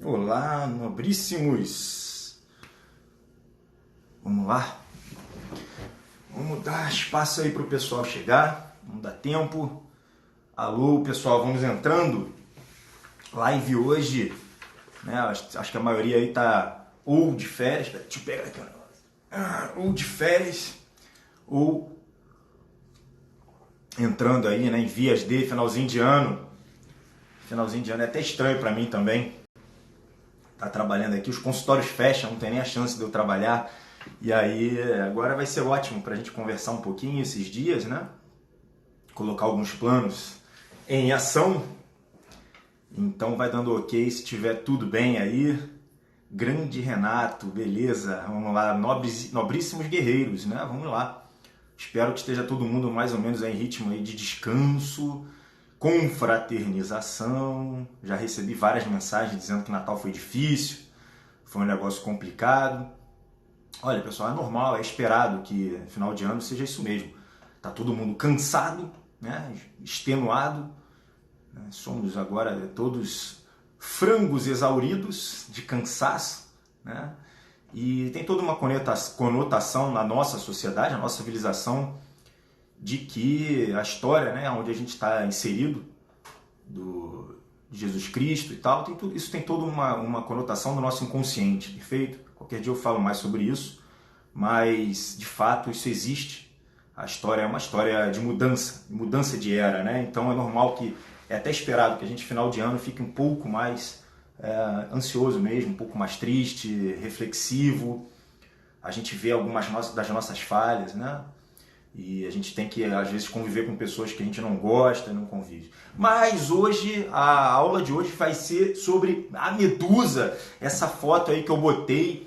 Olá, nobríssimos! Vamos lá? Vamos dar espaço aí para o pessoal chegar, não dá tempo. Alô, pessoal, vamos entrando. Live hoje, né? Acho que a maioria aí tá ou de férias, deixa eu pegar aqui um negócio. Ou de férias, ou entrando aí, né, em vias de finalzinho de ano. Finalzinho de ano é até estranho para mim também. Tá trabalhando aqui, os consultórios fecham, não tem nem a chance de eu trabalhar. E aí, agora vai ser ótimo para a gente conversar um pouquinho esses dias, né? Colocar alguns planos em ação. Então vai dando ok se tiver tudo bem aí. Grande Renato, beleza? Vamos lá, nobríssimos guerreiros, né? Vamos lá. Espero que esteja todo mundo mais ou menos em ritmo aí de descanso, confraternização. Já recebi várias mensagens dizendo que Natal foi difícil, foi um negócio complicado. Olha, pessoal, é normal, é esperado que final de ano seja isso mesmo. Tá todo mundo cansado, né? Extenuado. Né? Somos agora todos frangos exauridos de cansaço, né? E tem toda uma conotação na nossa sociedade, na nossa civilização, de que a história, né, onde a gente está inserido, de Jesus Cristo e tal, isso tem toda uma conotação do nosso inconsciente, perfeito? Qualquer dia eu falo mais sobre isso, mas de fato isso existe. A história é uma história de mudança de era, né? Então é normal que, é até esperado que a gente final de ano fique um pouco mais ansioso mesmo, um pouco mais triste, reflexivo. A gente vê algumas das nossas falhas, né? E a gente tem que, às vezes, conviver com pessoas que a gente não gosta, não convive. Mas hoje, a aula de hoje vai ser sobre a Medusa, essa foto aí que eu botei,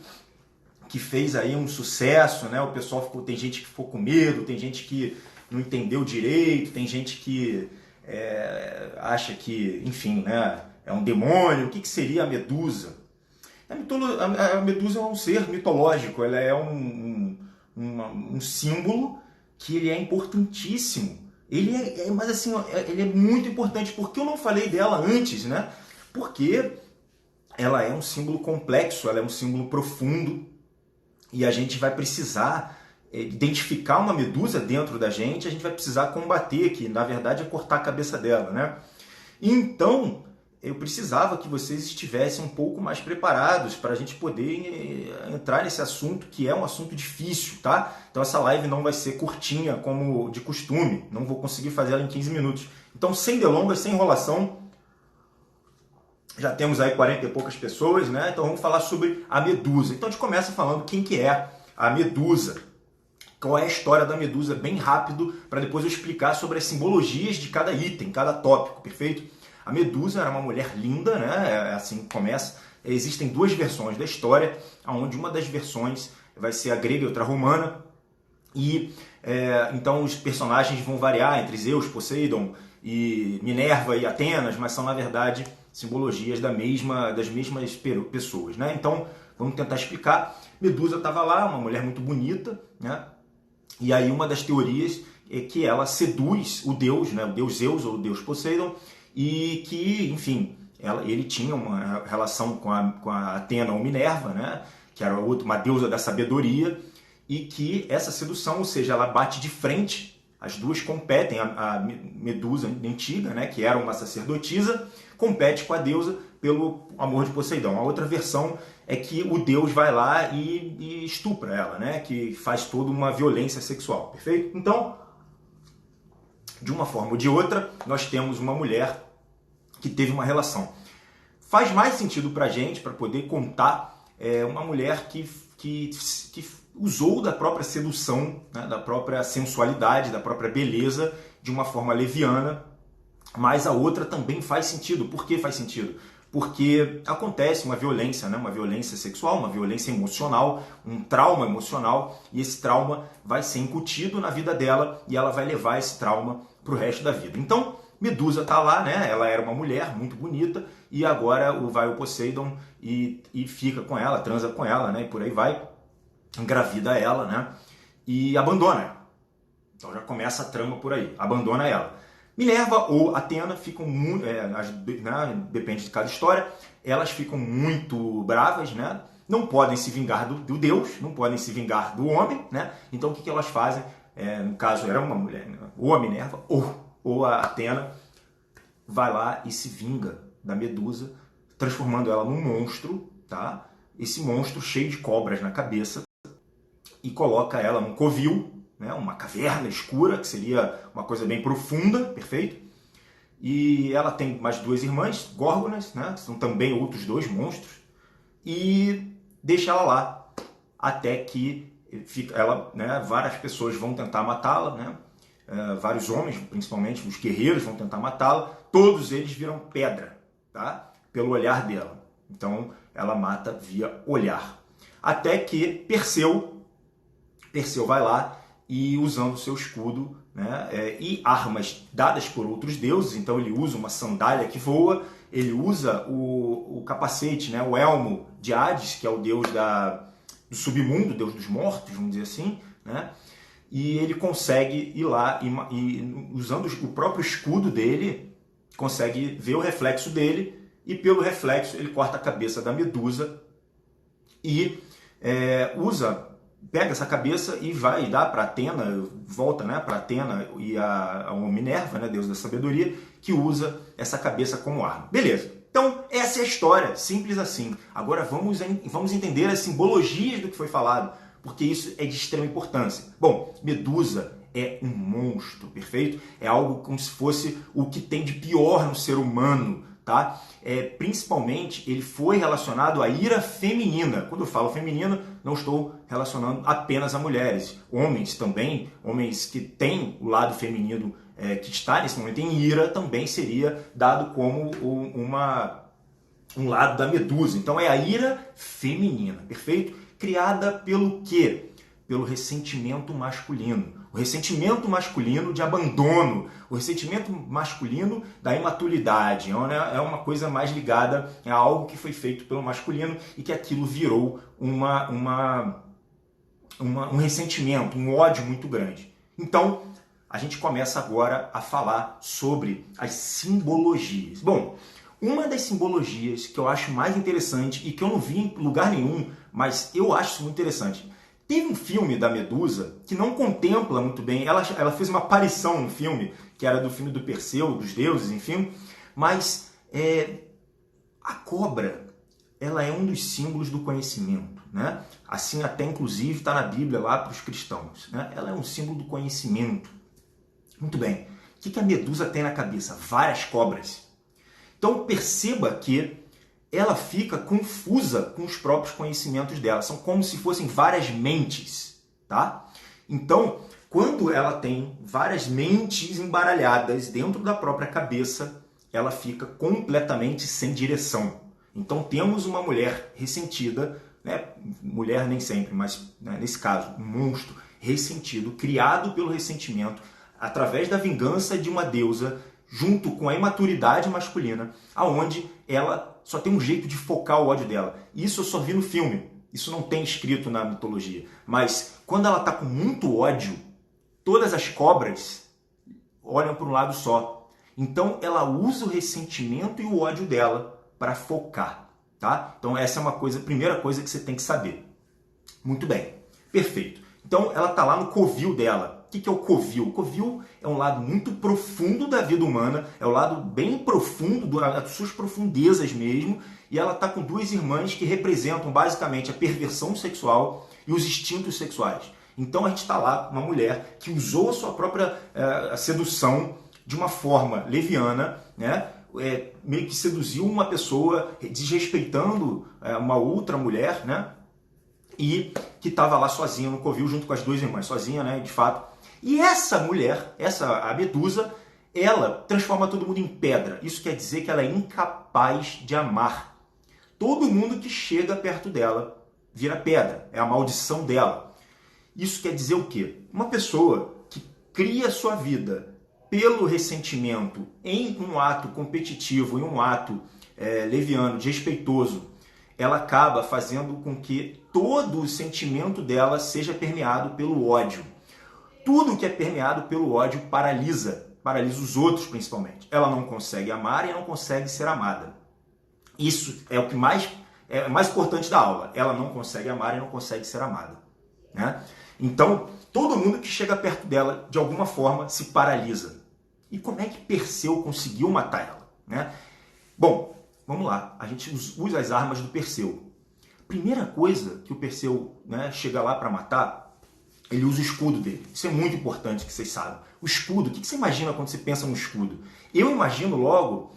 que fez aí um sucesso, né? O pessoal tem gente que ficou com medo, tem gente que não entendeu direito, tem gente que acha que, enfim, né, é um demônio. O que seria a Medusa? A Medusa é um ser mitológico, ela é um símbolo que ele é importantíssimo. Mas assim, ele é muito importante. Por que eu não falei dela antes, né? Porque ela é um símbolo complexo, ela é um símbolo profundo e a gente vai precisar identificar uma medusa dentro da gente, a gente vai precisar combater, que na verdade é cortar a cabeça dela, né? Então, eu precisava que vocês estivessem um pouco mais preparados para a gente poder entrar nesse assunto, que é um assunto difícil, tá? Então essa live não vai ser curtinha como de costume, não vou conseguir fazer ela em 15 minutos. Então, sem delongas, sem enrolação, já temos aí 40 e poucas pessoas, né? Então vamos falar sobre a Medusa. Então a gente começa falando quem que é a Medusa. Qual é a história da Medusa, bem rápido, para depois eu explicar sobre as simbologias de cada item, cada tópico, perfeito? A Medusa era uma mulher linda, né? É assim que começa. Existem duas versões da história, onde uma das versões vai ser a grega e outra a romana. E então os personagens vão variar entre Zeus, Poseidon, e Minerva e Atenas, mas são na verdade simbologias das mesmas pessoas, né? Então vamos tentar explicar. Medusa estava lá, uma mulher muito bonita, né? E aí uma das teorias é que ela seduz o deus, né? O deus Zeus ou o deus Poseidon, e que, enfim, ele tinha uma relação com a Atena ou Minerva, né? Que era uma deusa da sabedoria, e que essa sedução, ou seja, ela bate de frente, as duas competem, a Medusa antiga, né? Que era uma sacerdotisa, compete com a deusa pelo amor de Poseidon. A outra versão é que o deus vai lá e estupra ela, né? Que faz toda uma violência sexual, perfeito? Então, de uma forma ou de outra, nós temos uma mulher que teve uma relação. Faz mais sentido pra gente, para poder contar, uma mulher que usou da própria sedução, né? Da própria sensualidade, da própria beleza, de uma forma leviana, mas a outra também faz sentido. Por que faz sentido? Porque acontece uma violência, né? Uma violência sexual, uma violência emocional, um trauma emocional, e esse trauma vai ser incutido na vida dela e ela vai levar esse trauma para o resto da vida. Então, Medusa está lá, né? Ela era uma mulher muito bonita e agora vai o Poseidon e fica com ela, transa com ela, né? E por aí vai, engravida ela, né? E abandona ela. Então já começa a trama por aí, abandona ela. Minerva ou Atena ficam muito, depende de cada história, elas ficam muito bravas, né? Não podem se vingar do deus, não podem se vingar do homem, né? Então o que elas fazem? No caso era uma mulher, né? Ou a Minerva ou a Atena vai lá e se vinga da Medusa, transformando ela num monstro, tá? Esse monstro cheio de cobras na cabeça, e coloca ela num covil, né? Uma caverna escura, que seria uma coisa bem profunda, perfeito? E ela tem mais duas irmãs, Górgonas, né? São também outros dois monstros, e deixa ela lá, até que ela, né, várias pessoas vão tentar matá-la, né? Vários homens, principalmente os guerreiros, vão tentar matá-la, todos eles viram pedra, tá? Pelo olhar dela. Então ela mata via olhar. Até que Perseu vai lá e, usando seu escudo, né, e armas dadas por outros deuses, então ele usa uma sandália que voa, ele usa o capacete, né, o elmo de Hades, que é o deus do submundo, deus dos mortos, vamos dizer assim, né, e ele consegue ir lá e usando o próprio escudo dele, consegue ver o reflexo dele, e pelo reflexo ele corta a cabeça da Medusa e pega essa cabeça e vai dar para Atena, volta, né, para Atena e a Minerva, né, deusa da sabedoria, que usa essa cabeça como arma. Beleza. Então, essa é a história, simples assim. Agora vamos entender as simbologias do que foi falado, porque isso é de extrema importância. Bom, Medusa é um monstro, perfeito? É algo como se fosse o que tem de pior no ser humano, tá? Principalmente, ele foi relacionado à ira feminina. Quando eu falo feminina, não estou relacionando apenas a mulheres. Homens também, homens que têm o lado feminino que está nesse momento em ira, também seria dado como um lado da Medusa. Então é a ira feminina, perfeito? Criada pelo quê? Pelo ressentimento masculino. O ressentimento masculino de abandono, o ressentimento masculino da imaturidade. É uma coisa mais ligada a algo que foi feito pelo masculino e que aquilo virou um ressentimento, um ódio muito grande. Então, a gente começa agora a falar sobre as simbologias. Bom, uma das simbologias que eu acho mais interessante e que eu não vi em lugar nenhum, mas eu acho isso muito interessante. Teve um filme da Medusa que não contempla muito bem, ela fez uma aparição no filme, que era do filme do Perseu, dos deuses, enfim, mas a cobra, ela é um dos símbolos do conhecimento, né? Assim até inclusive está na Bíblia lá para os cristãos, né? Ela é um símbolo do conhecimento. Muito bem, o que a Medusa tem na cabeça? Várias cobras. Então perceba que ela fica confusa com os próprios conhecimentos dela. São como se fossem várias mentes, tá? Então, quando ela tem várias mentes embaralhadas dentro da própria cabeça, ela fica completamente sem direção. Então, temos uma mulher ressentida, né? Mulher nem sempre, mas né, nesse caso, um monstro ressentido, criado pelo ressentimento, através da vingança de uma deusa, junto com a imaturidade masculina, aonde ela só tem um jeito de focar o ódio dela. Isso eu só vi no filme. Isso não tem escrito na mitologia. Mas quando ela está com muito ódio, todas as cobras olham para um lado só. Então ela usa o ressentimento e o ódio dela para focar, tá? Então essa é uma coisa, primeira coisa que você tem que saber. Muito bem, perfeito. Então ela está lá no covil dela. O que é o covil? O covil é um lado muito profundo da vida humana, é o lado bem profundo, das suas profundezas mesmo, e ela está com duas irmãs que representam basicamente a perversão sexual e os instintos sexuais. Então a gente está lá com uma mulher que usou a sua própria sedução de uma forma leviana, né? Meio que seduziu uma pessoa desrespeitando uma outra mulher, né? E que estava lá sozinha no covil junto com as duas irmãs, sozinha, né, de fato. E essa mulher, a Medusa, ela transforma todo mundo em pedra. Isso quer dizer que ela é incapaz de amar. Todo mundo que chega perto dela vira pedra, é a maldição dela. Isso quer dizer o quê? Uma pessoa que cria sua vida pelo ressentimento em um ato competitivo, em um ato leviano, desrespeitoso, ela acaba fazendo com que todo o sentimento dela seja permeado pelo ódio. Tudo que é permeado pelo ódio paralisa paralisa os outros principalmente. Ela não consegue amar e não consegue ser amada. Isso é o que mais importante da aula. Ela não consegue amar e não consegue ser amada, né? Então, todo mundo que chega perto dela, de alguma forma, se paralisa. E como é que Perseu conseguiu matar ela, né? Bom, vamos lá. A gente usa as armas do Perseu. Primeira coisa que o Perseu, né, chega lá para matar, ele usa o escudo dele. Isso é muito importante que vocês saibam. O escudo, o que você imagina quando você pensa no escudo? Eu imagino logo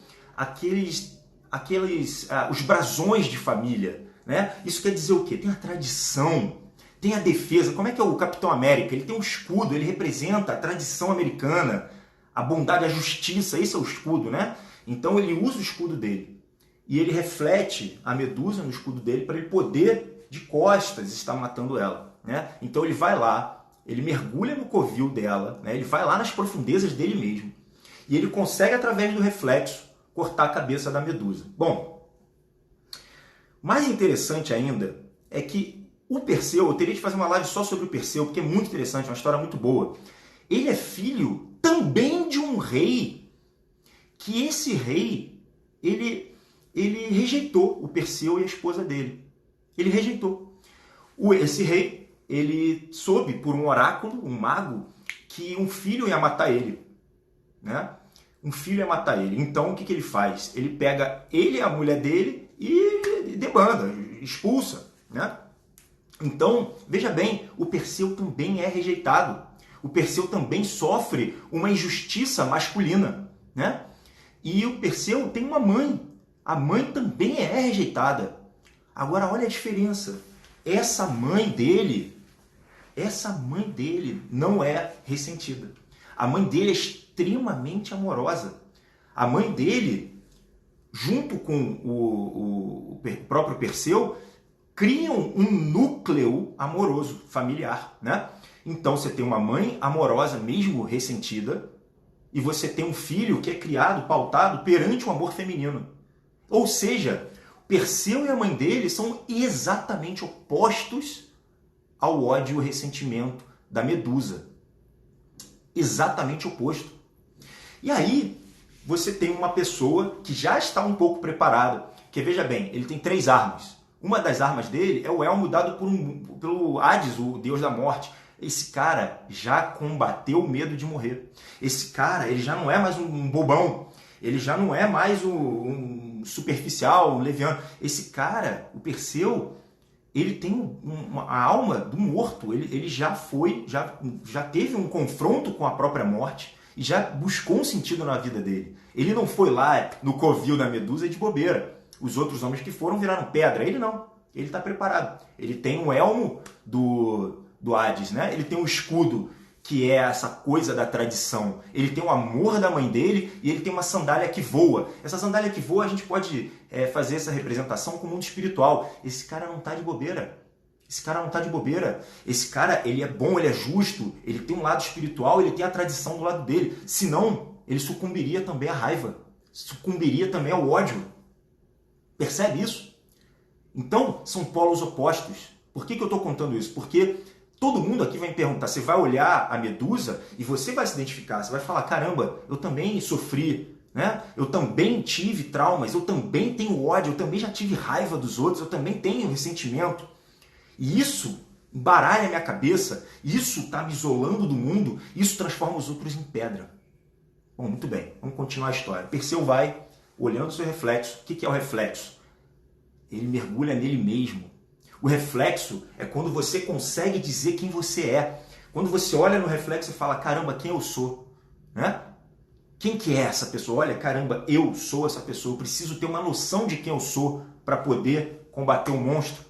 os brasões de família, né? Isso quer dizer o quê? Tem a tradição, tem a defesa. Como é que é o Capitão América? Ele tem um escudo, ele representa a tradição americana, a bondade, a justiça. Esse é o escudo, né? Então ele usa o escudo dele e ele reflete a Medusa no escudo dele para ele poder, de costas, estar matando ela, né? Então ele vai lá, ele mergulha no covil dela, né? Ele vai lá nas profundezas dele mesmo e ele consegue, através do reflexo, cortar a cabeça da Medusa. Bom, mais interessante ainda é que o Perseu, eu teria de fazer uma live só sobre o Perseu, porque é muito interessante, é uma história muito boa. Ele é filho também de um rei, que esse rei, ele rejeitou o Perseu e a esposa dele. Ele rejeitou. Esse rei, ele soube por um oráculo, um mago, que um filho ia matar ele, né? Um filho ia matar ele. Então, o que ele faz? Ele pega ele e a mulher dele e debanda, expulsa, né? Então, veja bem, o Perseu também é rejeitado. O Perseu também sofre uma injustiça masculina, né? E o Perseu tem uma mãe. A mãe também é rejeitada. Agora, olha a diferença. Essa mãe dele não é ressentida. A mãe dele é extremamente amorosa. A mãe dele, junto com o próprio Perseu, criam um núcleo amoroso, familiar, né? Então você tem uma mãe amorosa, mesmo ressentida, e você tem um filho que é criado, pautado perante o amor feminino. Ou seja, Perseu e a mãe dele são exatamente opostos ao ódio e o ressentimento da Medusa. Exatamente oposto. E aí, você tem uma pessoa que já está um pouco preparada, que veja bem, ele tem 3 armas. Uma das armas dele é o elmo dado pelo Hades, o deus da morte. Esse cara já combateu o medo de morrer. Esse cara, ele já não é mais um bobão. Ele já não é mais um superficial, um leviano. Esse cara, o Perseu, ele tem a alma do morto. Ele já teve um confronto com a própria morte e já buscou um sentido na vida dele. Ele não foi lá no covil da Medusa de bobeira. Os outros homens que foram viraram pedra. Ele não. Ele está preparado. Ele tem um elmo do Hades, né? Ele tem um escudo, que é essa coisa da tradição. Ele tem o amor da mãe dele e ele tem uma sandália que voa. Essa sandália que voa, a gente pode fazer essa representação com o mundo espiritual. Esse cara não está de bobeira. Esse cara não está de bobeira. Esse cara, ele é bom, ele é justo, ele tem um lado espiritual, ele tem a tradição do lado dele. Senão, ele sucumbiria também à raiva. Sucumbiria também ao ódio. Percebe isso? Então, são polos opostos. Por que eu estou contando isso? Porque todo mundo aqui vai me perguntar, você vai olhar a Medusa e você vai se identificar, você vai falar, caramba, eu também sofri, né? Eu também tive traumas, eu também tenho ódio, eu também já tive raiva dos outros, eu também tenho ressentimento. E isso embaralha a minha cabeça, isso está me isolando do mundo, isso transforma os outros em pedra. Bom, muito bem, vamos continuar a história. Perseu vai olhando o seu reflexo. O que é o reflexo? Ele mergulha nele mesmo. O reflexo é quando você consegue dizer quem você é. Quando você olha no reflexo e fala, caramba, quem eu sou? Né? Quem que é essa pessoa? Olha, caramba, eu sou essa pessoa. Eu preciso ter uma noção de quem eu sou para poder combater o monstro.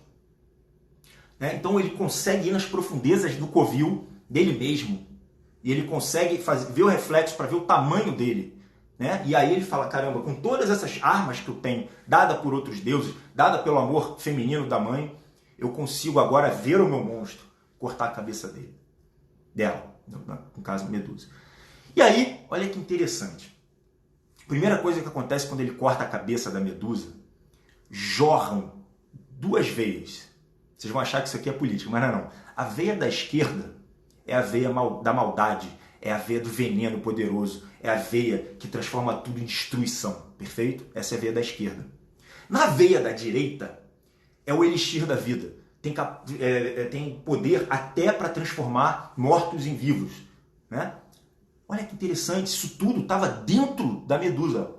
Né? Então ele consegue ir nas profundezas do covil dele mesmo. E ele consegue ver o reflexo para ver o tamanho dele. Né? E aí ele fala, caramba, com todas essas armas que eu tenho, dada por outros deuses, dada pelo amor feminino da mãe, eu consigo agora ver o meu monstro, cortar a cabeça dela, no caso Medusa. E aí, olha que interessante. Primeira coisa que acontece quando ele corta a cabeça da Medusa, jorram 2 veias. Vocês vão achar que isso aqui é política, mas não é não. A veia da esquerda é a veia da maldade, É a veia do veneno poderoso. É a veia que transforma tudo em destruição. Perfeito? Essa é a veia da esquerda. Na veia da direita, é o elixir da vida. Tem poder até para transformar mortos em vivos. Né? Olha que interessante, isso tudo estava dentro da Medusa.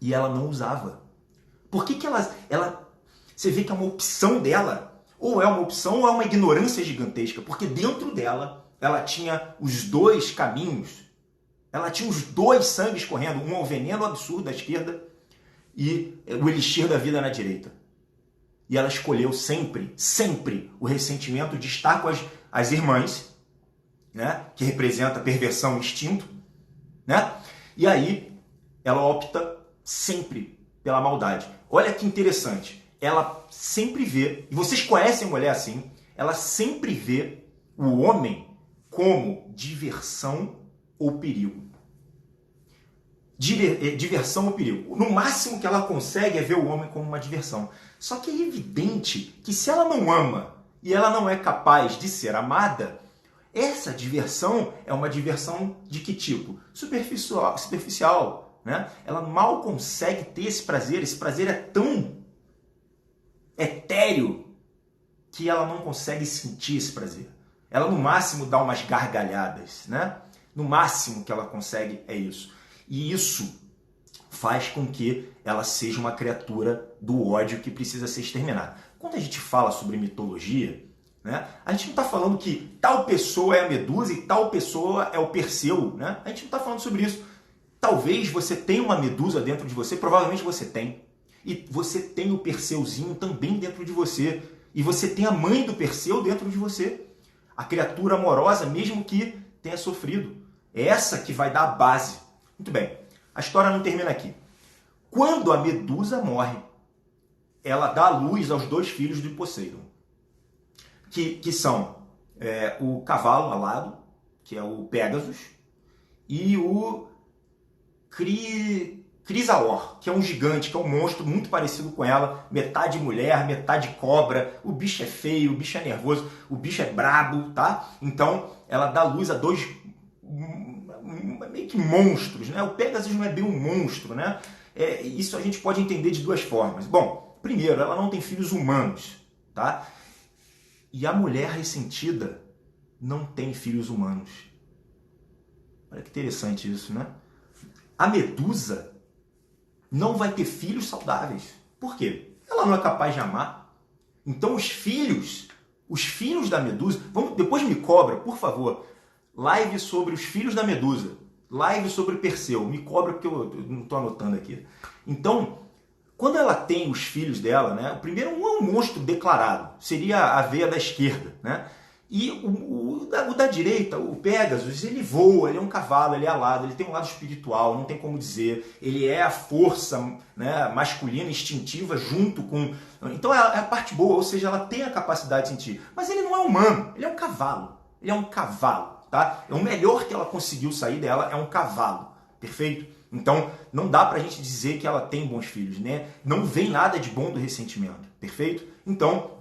E ela não usava. Por que ela... Você vê que é uma opção dela, ou é uma opção ou é uma ignorância gigantesca, porque dentro dela, ela tinha os dois caminhos, ela tinha os dois sangues correndo, um é o veneno absurdo da esquerda e o elixir da vida na direita. E ela escolheu sempre o ressentimento de estar com as irmãs, né, que representa perversão e instinto, né? E aí ela opta sempre pela maldade. Olha que interessante. Ela sempre vê, e vocês conhecem mulher assim, ela sempre vê o homem como diversão ou perigo. Diversão ou perigo. No máximo que ela consegue é ver o homem como uma diversão. Só que é evidente que se ela não ama e ela não é capaz de ser amada, essa diversão é uma diversão de que tipo? Superficial, né? Ela mal consegue ter esse prazer é tão etéreo que ela não consegue sentir esse prazer. Ela no máximo dá umas gargalhadas, né? No máximo que ela consegue é isso. E isso faz com que ela seja uma criatura do ódio que precisa ser exterminada. Quando a gente fala sobre mitologia, né, a gente não está falando que tal pessoa é a Medusa e tal pessoa é o Perseu. Né? A gente não está falando sobre isso. Talvez você tenha uma Medusa dentro de você, provavelmente você tem. E você tem o Perseuzinho também dentro de você. E você tem a mãe do Perseu dentro de você. A criatura amorosa, mesmo que tenha sofrido. É essa que vai dar a base. Muito bem, a história não termina aqui. Quando a Medusa morre, ela dá à luz aos dois filhos de Poseidon, que são o cavalo alado, que é o Pégasus, e o Crisaor, que é um gigante, que é um monstro muito parecido com ela, metade mulher, metade cobra. O bicho é feio, o bicho é nervoso, o bicho é brabo, tá? Então, ela dá luz a dois meio que monstros, né? O Pégasus não é bem um monstro, né? Isso a gente pode entender de duas formas. Bom, primeiro, ela não tem filhos humanos, tá? E a mulher ressentida não tem filhos humanos. Olha que interessante isso, né? A Medusa não vai ter filhos saudáveis. Por quê? Ela não é capaz de amar. Então os filhos da Medusa... depois me cobra, por favor, live sobre os filhos da Medusa. Live sobre Perseu. Me cobra porque eu não estou anotando aqui. Então, quando ela tem os filhos dela, né, o primeiro é um monstro declarado. Seria a veia da esquerda. Né? E o da direita, o Pégasus, ele voa, ele é um cavalo, ele é alado, ele tem um lado espiritual, não tem como dizer. Ele é a força, né, masculina, instintiva, junto com... Então é a parte boa, ou seja, ela tem a capacidade de sentir. Mas ele não é humano, ele é um cavalo. Ele é um cavalo. Tá? O melhor que ela conseguiu sair dela é um cavalo, perfeito? Então, não dá pra gente dizer que ela tem bons filhos, né? Não vem nada de bom do ressentimento, perfeito? Então,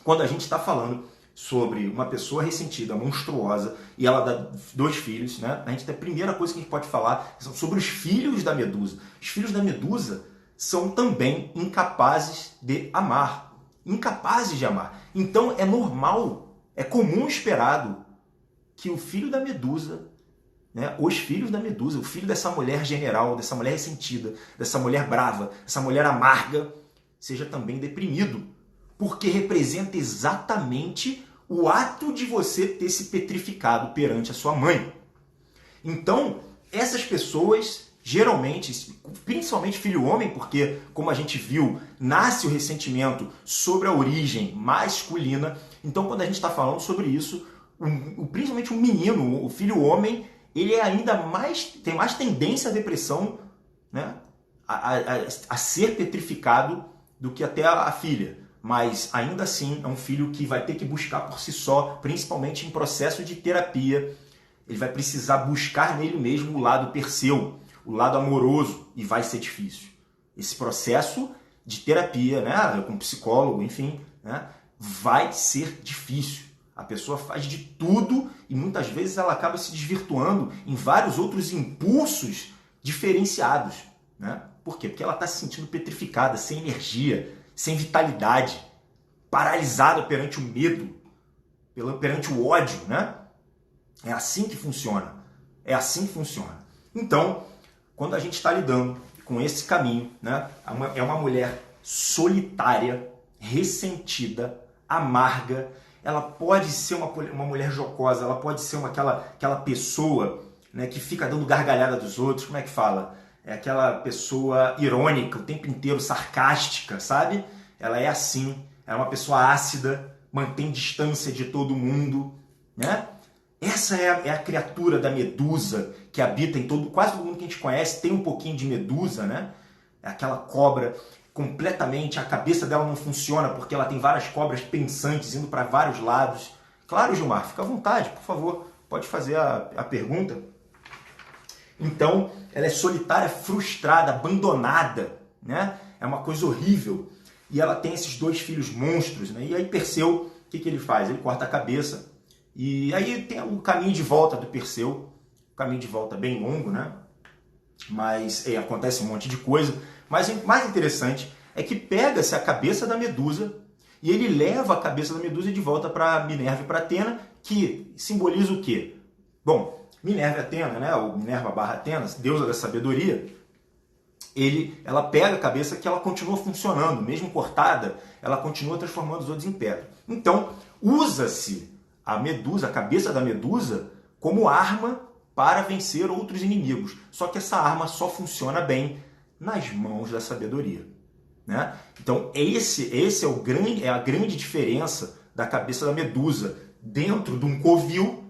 quando a gente está falando sobre uma pessoa ressentida, monstruosa, e ela dá dois filhos, né? A primeira coisa que a gente pode falar são sobre os filhos da Medusa. Os filhos da Medusa são também incapazes de amar. Incapazes de amar. Então, é normal, é comum, esperado, que o filho da Medusa, né, os filhos da Medusa, o filho dessa mulher general, dessa mulher ressentida, dessa mulher brava, dessa mulher amarga, seja também deprimido. Porque representa exatamente o ato de você ter se petrificado perante a sua mãe. Então, essas pessoas, geralmente, principalmente filho homem, porque, como a gente viu, nasce o ressentimento sobre a origem masculina. Então, quando a gente está falando sobre isso, principalmente o menino, o filho homem, ele é ainda tem mais tendência à depressão, né? a ser petrificado do que até a filha. Mas ainda assim é um filho que vai ter que buscar por si só, principalmente em processo de terapia. Ele vai precisar buscar nele mesmo o lado Perseu, o lado amoroso, e vai ser difícil. Esse processo de terapia, né, com psicólogo, enfim, né, vai ser difícil. A pessoa faz de tudo e muitas vezes ela acaba se desvirtuando em vários outros impulsos diferenciados, né? Por quê? Porque ela está se sentindo petrificada, sem energia, sem vitalidade, paralisada perante o medo, perante o ódio, né? É assim que funciona. É assim que funciona. Então, quando a gente está lidando com esse caminho, né? É uma mulher solitária, ressentida, amarga. Ela pode ser uma mulher jocosa, ela pode ser aquela pessoa, né, que fica dando gargalhada dos outros. Como é que fala? É aquela pessoa irônica, o tempo inteiro, sarcástica, sabe? Ela é assim, é uma pessoa ácida, mantém distância de todo mundo, né? Essa é a criatura da Medusa que habita em quase todo mundo que a gente conhece, tem um pouquinho de Medusa, né? É aquela cobra completamente, a cabeça dela não funciona porque ela tem várias cobras pensantes indo para vários lados. Claro, Gilmar, fica à vontade, por favor, pode fazer a pergunta. Então, ela é solitária, frustrada, abandonada, né? É uma coisa horrível. E ela tem esses dois filhos monstros, né? E aí Perseu, o que ele faz? Ele corta a cabeça. E aí tem o caminho de volta do Perseu, o caminho de volta bem longo, né? Mas acontece um monte de coisa. Mas o mais interessante é que pega-se a cabeça da Medusa e ele leva a cabeça da Medusa de volta para Minerva e para Atena, que simboliza o quê? Bom, Minerva e Atena, né? Ou Minerva barra Atena, deusa da sabedoria, ela pega a cabeça que ela continua funcionando, mesmo cortada, ela continua transformando os outros em pedra. Então, usa-se a Medusa, a cabeça da Medusa, como arma para vencer outros inimigos. Só que essa arma só funciona bem nas mãos da sabedoria, né? Então, é a grande diferença da cabeça da Medusa dentro de um covil,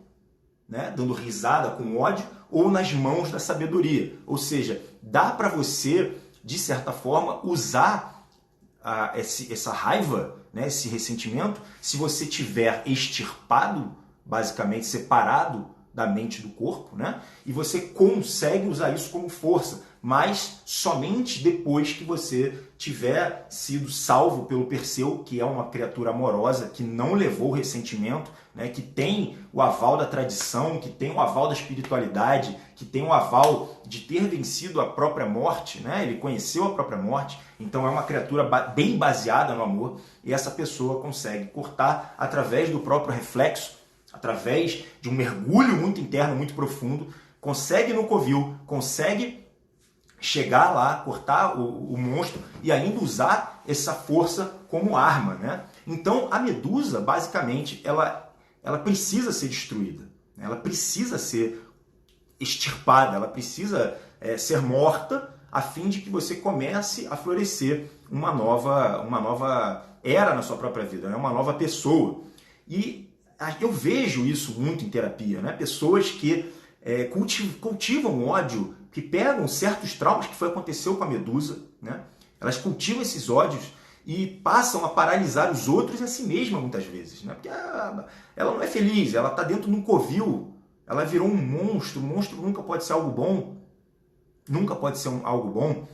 né, dando risada com ódio, ou nas mãos da sabedoria. Ou seja, dá para você, de certa forma, usar essa raiva, né, esse ressentimento, se você tiver extirpado, basicamente separado da mente do corpo, né, e você consegue usar isso como força, mas somente depois que você tiver sido salvo pelo Perseu, que é uma criatura amorosa, que não levou o ressentimento, né, que tem o aval da tradição, que tem o aval da espiritualidade, que tem o aval de ter vencido a própria morte, né? Ele conheceu a própria morte, então é uma criatura bem baseada no amor, e essa pessoa consegue cortar através do próprio reflexo, através de um mergulho muito interno, muito profundo, consegue no covil, consegue chegar lá, cortar o monstro e ainda usar essa força como arma, né? Então a Medusa, basicamente, ela precisa ser destruída, né? Ela precisa ser extirpada, ela precisa ser morta a fim de que você comece a florescer uma nova era na sua própria vida, né? Uma nova pessoa. E eu vejo isso muito em terapia, né? Pessoas que cultivam ódio, que pegam certos traumas que aconteceu com a Medusa, né? Elas cultivam esses ódios e passam a paralisar os outros e a si mesma muitas vezes, né? Porque ela não é feliz, ela está dentro de um covil, ela virou um monstro. O monstro nunca pode ser algo bom, nunca pode ser algo bom.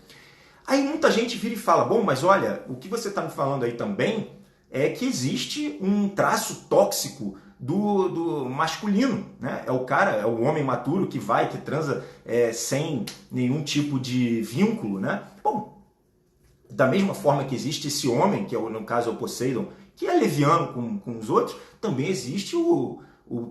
Aí muita gente vira e fala, bom, mas olha, o que você está me falando aí também é que existe um traço tóxico do masculino, né? É o homem maturo que transa sem nenhum tipo de vínculo, né? Bom, da mesma forma que existe esse homem, que no caso é o Poseidon, que é leviano com os outros, também existe o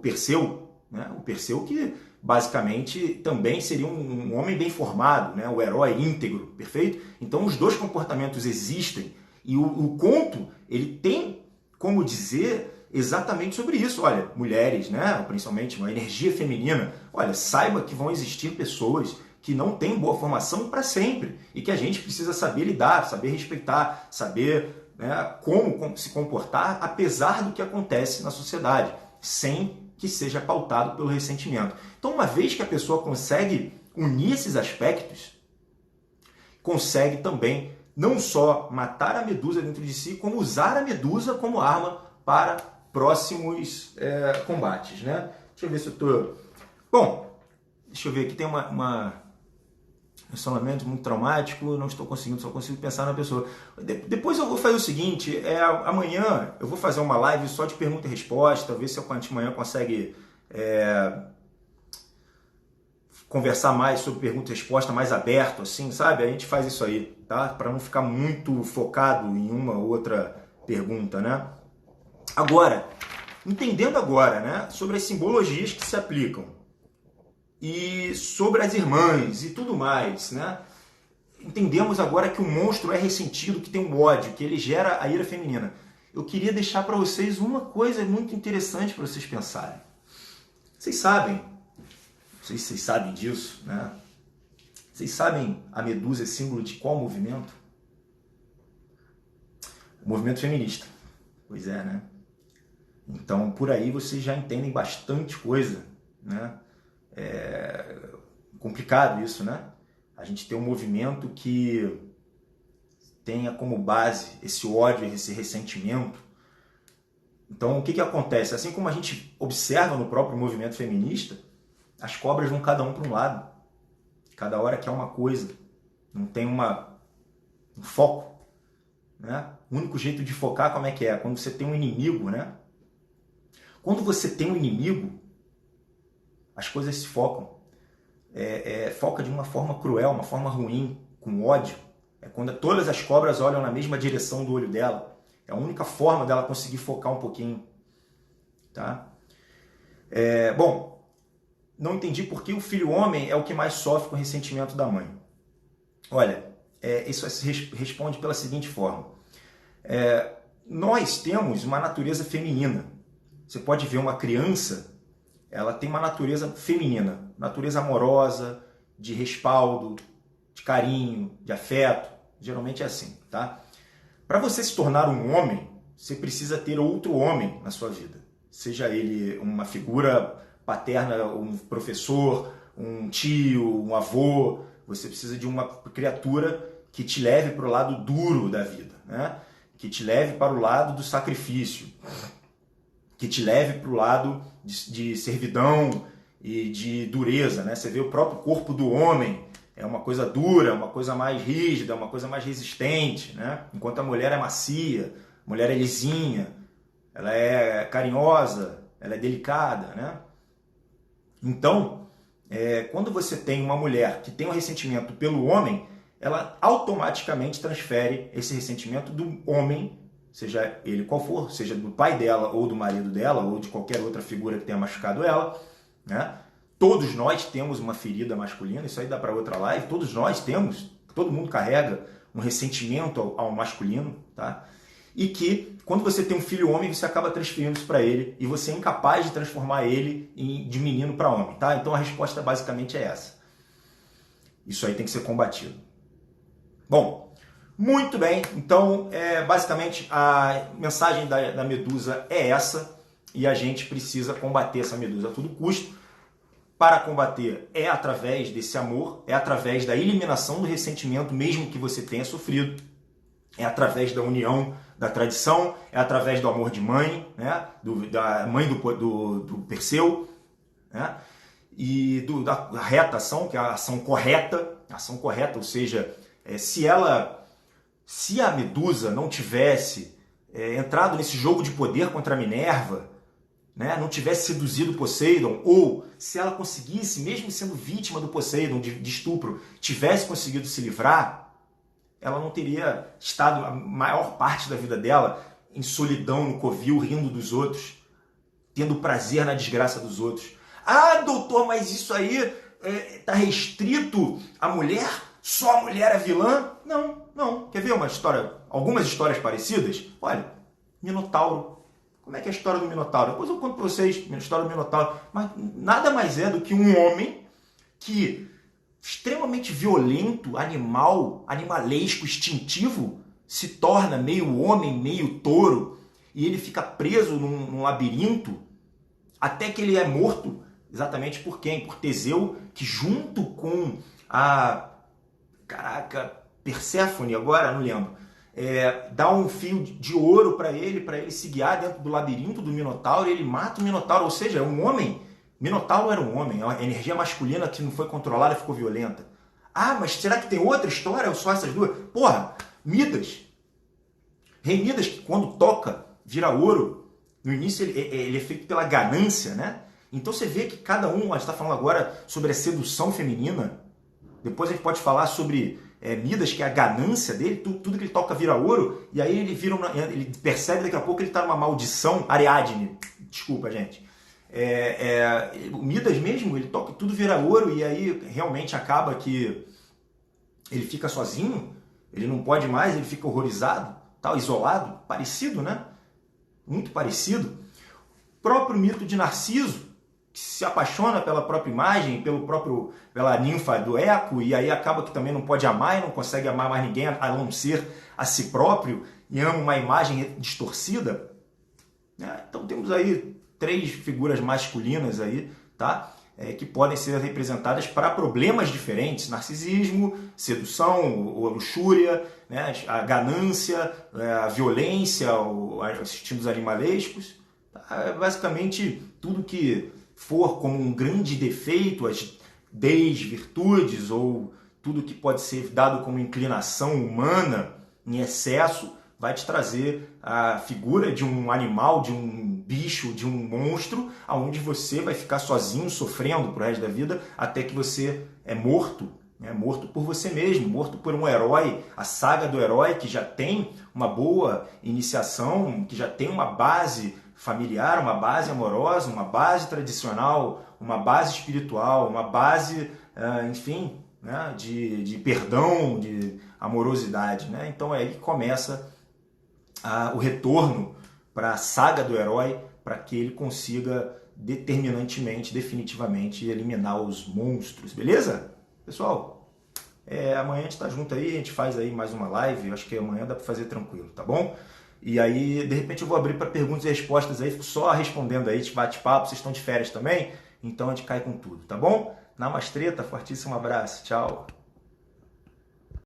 Perseu, né? O Perseu que basicamente também seria um homem bem formado, né? O herói íntegro, perfeito? Então os dois comportamentos existem e o conto ele tem como dizer exatamente sobre isso. Olha, mulheres, né, principalmente uma energia feminina, olha, saiba que vão existir pessoas que não têm boa formação para sempre e que a gente precisa saber lidar, saber respeitar, saber, né, como se comportar apesar do que acontece na sociedade, sem que seja pautado pelo ressentimento. Então, uma vez que a pessoa consegue unir esses aspectos, consegue também não só matar a Medusa dentro de si, como usar a Medusa como arma para próximos combates, né? Deixa eu ver se eu tô... Bom, deixa eu ver aqui, tem uma relacionamento muito traumático, não estou conseguindo, só consigo pensar na pessoa. Depois eu vou fazer o seguinte, amanhã eu vou fazer uma live só de pergunta e resposta, ver se a gente amanhã consegue conversar mais sobre pergunta e resposta, mais aberto, assim, sabe? A gente faz isso aí, tá? Para não ficar muito focado em uma ou outra pergunta, né? Agora, entendendo agora, né, sobre as simbologias que se aplicam, e sobre as irmãs e tudo mais, né? Entendemos agora que o monstro é ressentido, que tem um ódio, que ele gera a ira feminina. Eu queria deixar para vocês uma coisa muito interessante para vocês pensarem. Vocês sabem, não sei se vocês sabem disso, né? Vocês sabem a Medusa é símbolo de qual movimento? O movimento feminista. Pois é, né? Então, por aí vocês já entendem bastante coisa, né? É complicado isso, né? A gente tem um movimento que tenha como base esse ódio, esse ressentimento. Então, o que acontece? Assim como a gente observa no próprio movimento feminista, as cobras vão cada um para um lado. Cada hora quer uma coisa. Não tem um foco, né? O único jeito de focar, como é que é? Quando você tem um inimigo, né? Quando você tem um inimigo, as coisas se focam. Foca de uma forma cruel, uma forma ruim, com ódio. É quando todas as cobras olham na mesma direção do olho dela. É a única forma dela conseguir focar um pouquinho. Tá? Bom, não entendi por que o filho homem é o que mais sofre com o ressentimento da mãe. Olha, isso se responde pela seguinte forma. Nós temos uma natureza feminina. Você pode ver uma criança, ela tem uma natureza feminina, natureza amorosa, de respaldo, de carinho, de afeto. Geralmente é assim, tá? Para você se tornar um homem, você precisa ter outro homem na sua vida. Seja ele uma figura paterna, um professor, um tio, um avô. Você precisa de uma criatura que te leve para o lado duro da vida, né? Que te leve para o lado do sacrifício, que te leve para o lado de servidão e de dureza, né? Você vê o próprio corpo do homem, é uma coisa dura, uma coisa mais rígida, uma coisa mais resistente, né? Enquanto a mulher é macia, a mulher é lisinha, ela é carinhosa, ela é delicada, né? Então, quando você tem uma mulher que tem um ressentimento pelo homem, ela automaticamente transfere esse ressentimento do homem, seja ele qual for, seja do pai dela ou do marido dela ou de qualquer outra figura que tenha machucado ela, né? Todos nós temos uma ferida masculina, isso aí dá para outra live, todos nós temos, todo mundo carrega um ressentimento ao masculino, tá? E que quando você tem um filho homem, você acaba transferindo isso para ele e você é incapaz de transformar ele de menino para homem, tá? Então a resposta basicamente é essa. Isso aí tem que ser combatido. Bom, muito bem, então basicamente a mensagem da Medusa é essa e a gente precisa combater essa Medusa a todo custo. Para combater é através desse amor, é através da eliminação do ressentimento, mesmo que você tenha sofrido, é através da união da tradição, é através do amor de mãe, né? Da mãe do Perseu, né? E da reta ação, que é a ação correta, ou seja, se a Medusa não tivesse entrado nesse jogo de poder contra a Minerva, né, não tivesse seduzido Poseidon, ou se ela conseguisse, mesmo sendo vítima do Poseidon, de estupro, tivesse conseguido se livrar, ela não teria estado a maior parte da vida dela em solidão, no covil, rindo dos outros, tendo prazer na desgraça dos outros. Ah, doutor, mas isso aí está restrito à mulher? Só a mulher é vilã? Não. Quer ver uma história, algumas histórias parecidas? Olha, Minotauro. Como é que é a história do Minotauro? Depois eu conto para vocês a história do Minotauro. Mas nada mais é do que um homem que, extremamente violento, animalesco, instintivo, se torna meio homem, meio touro, e ele fica preso num labirinto, até que ele é morto. Exatamente por quem? Por Teseu, que junto com a... Perséfone, agora não lembro. Dá um fio de ouro para ele se guiar dentro do labirinto do Minotauro, e ele mata o Minotauro, ou seja, é um homem. Minotauro era um homem, a energia masculina que não foi controlada ficou violenta. Ah, mas será que tem outra história ou só essas duas? Porra, Midas. Rei Midas, que quando toca, vira ouro. No início ele é feito pela ganância, né? Então você vê que cada um, a gente está falando agora sobre a sedução feminina. Depois a gente pode falar sobre Midas, que é a ganância dele, tudo que ele toca vira ouro, e aí ele percebe daqui a pouco que ele está numa maldição. Ariadne, desculpa, gente. O Midas mesmo, ele toca, tudo vira ouro, e aí realmente acaba que ele fica sozinho, ele não pode mais, ele fica horrorizado, tal, isolado, parecido, né? Muito parecido. O próprio mito de Narciso, que se apaixona pela própria imagem, pela ninfa do Eco, e aí acaba que também não pode amar e não consegue amar mais ninguém a não ser a si próprio, e ama uma imagem distorcida. Então temos aí 3 figuras masculinas aí, tá? Que podem ser representadas para problemas diferentes: narcisismo, sedução, ou luxúria, né? A ganância, a violência, os instintos animalescos. Tá? Basicamente, tudo que for como um grande defeito, as desvirtudes, ou tudo que pode ser dado como inclinação humana em excesso, vai te trazer a figura de um animal, de um bicho, de um monstro, aonde você vai ficar sozinho, sofrendo pro resto da vida, até que você é morto, né? Morto por você mesmo, morto por um herói, a saga do herói que já tem uma boa iniciação, que já tem uma base familiar, uma base amorosa, uma base tradicional, uma base espiritual, uma base, enfim, né? de perdão, de amorosidade, né? Então é aí que começa o retorno para a saga do herói, para que ele consiga determinantemente, definitivamente eliminar os monstros, beleza? Pessoal, amanhã a gente tá junto aí, a gente faz aí mais uma live, eu acho que amanhã dá para fazer tranquilo, tá bom? E aí, de repente eu vou abrir para perguntas e respostas aí, fico só respondendo aí, bate-papo, vocês estão de férias também, então a gente cai com tudo, tá bom? Namastreta, fortíssimo abraço, tchau!